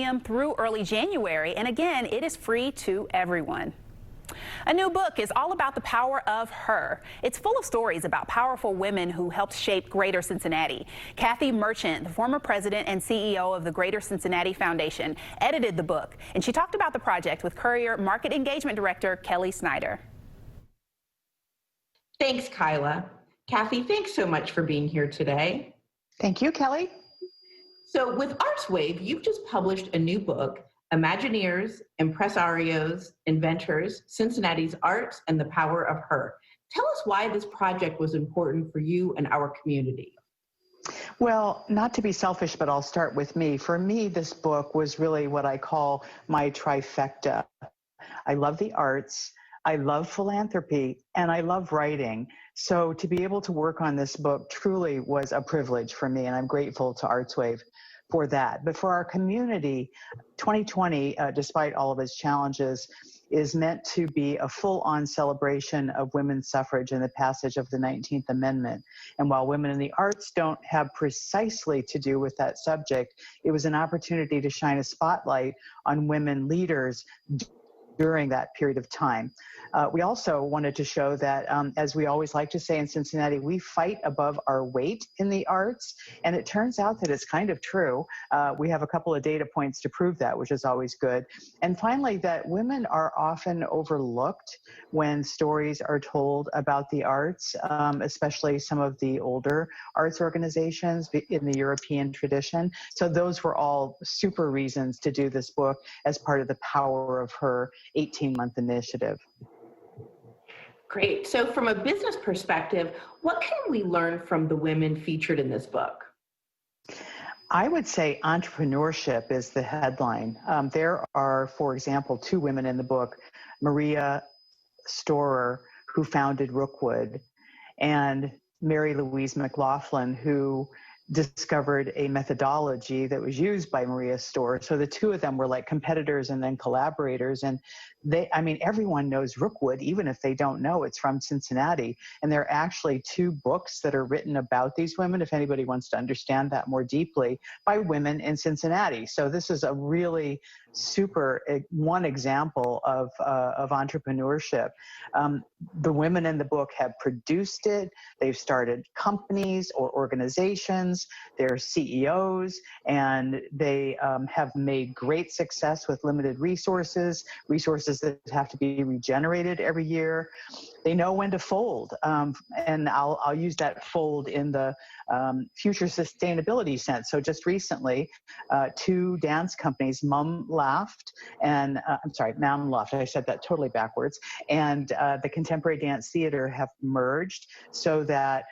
p.m. through early January. And again, it is free to everyone. A new book is all about the power of her. It's full of stories about powerful women who helped shape Greater Cincinnati. Kathy Merchant, the former president and CEO of the Greater Cincinnati Foundation, edited the book, and she talked about the project with Courier Market Engagement Director Kelly Snyder. Thanks, Kyla. Kathy, thanks so much for being here today. Thank you, Kelly. So with ArtsWave, you've just published a new book, Imagineers, Impresarios, Inventors, Cincinnati's Arts and the Power of Her. Tell us why this project was important for you and our community. Well, not to be selfish, but I'll start with me. For me, this book was really what I call my trifecta. I love the arts, I love philanthropy, and I love writing. So to be able to work on this book truly was a privilege for me, and I'm grateful to ArtsWave for that. But for our community, 2020, despite all of its challenges, is meant to be a full-on celebration of women's suffrage and the passage of the 19th Amendment. And while women in the arts don't have precisely to do with that subject, it was an opportunity to shine a spotlight on women leaders during that period of time. We also wanted to show that, as we always like to say in Cincinnati, we fight above our weight in the arts, and it turns out that it's kind of true. We have a couple of data points to prove that, which is always good. And finally, that women are often overlooked when stories are told about the arts, especially some of the older arts organizations in the European tradition. So those were all super reasons to do this book as part of the Power of Her 18-month initiative. Great. So from a business perspective, what can we learn from the women featured in this book? I would say entrepreneurship is the headline. There are, for example, two women in the book, Maria Storer, who founded Rookwood, and Mary Louise McLaughlin, who discovered a methodology that was used by Maria Storer. So the two of them were like competitors and then collaborators. And everyone knows Rookwood, even if they don't know it's from Cincinnati. And there are actually two books that are written about these women, if anybody wants to understand that more deeply, by women in Cincinnati. So this is a really super one example of entrepreneurship. The women in the book have produced it. They've started companies or organizations. They're CEOs, and they have made great success with limited resources that have to be regenerated every year. They know when to fold, and I'll use that fold in the future sustainability sense. So just recently, two dance companies, Mum Laughed, and Mam Laughed, I said that totally backwards, and the Contemporary Dance Theater have merged so that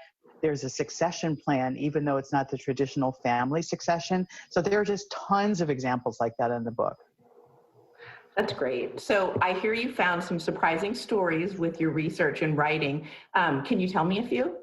there's a succession plan, even though it's not the traditional family succession. So there are just tons of examples like that in the book. That's great. So I hear you found some surprising stories with your research and writing. Can you tell me a few?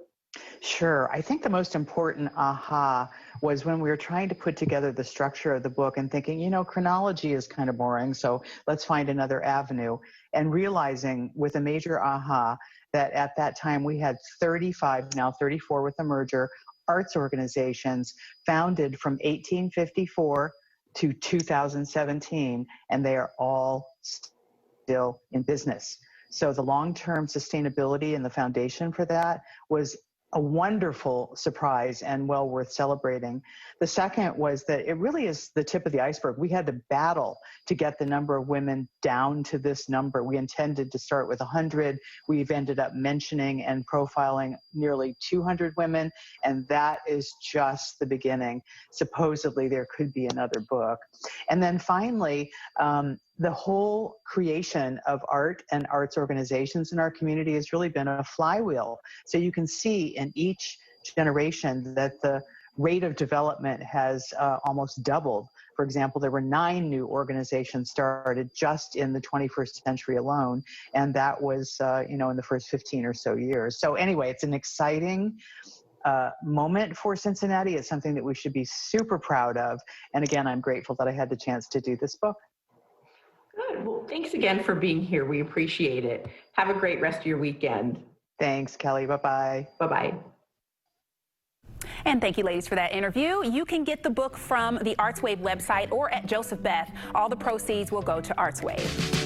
Sure. I think the most important aha was when we were trying to put together the structure of the book and thinking, chronology is kind of boring, so let's find another avenue. And realizing with a major aha that at that time we had 35, now 34 with the merger, arts organizations founded from 1854 to 2017, and they are all still in business. So the long-term sustainability and the foundation for that was a wonderful surprise and well worth celebrating. The second was that it really is the tip of the iceberg. We had to battle to get the number of women down to this number. We intended to start with 100. We've ended up mentioning and profiling nearly 200 women, and that is just the beginning. Supposedly there could be another book. And then finally, the whole creation of art and arts organizations in our community has really been a flywheel. So you can see in each generation that the rate of development has almost doubled. For example, there were 9 new organizations started just in the 21st century alone, and that was in the first 15 or so years. So anyway, it's an exciting moment for Cincinnati. It's something that we should be super proud of. And again, I'm grateful that I had the chance to do this book. Good. Well, thanks again for being here. We appreciate it. Have a great rest of your weekend. Thanks, Kelly. Bye-bye. Bye-bye. And thank you, ladies, for that interview. You can get the book from the ArtsWave website or at Joseph Beth. All the proceeds will go to ArtsWave.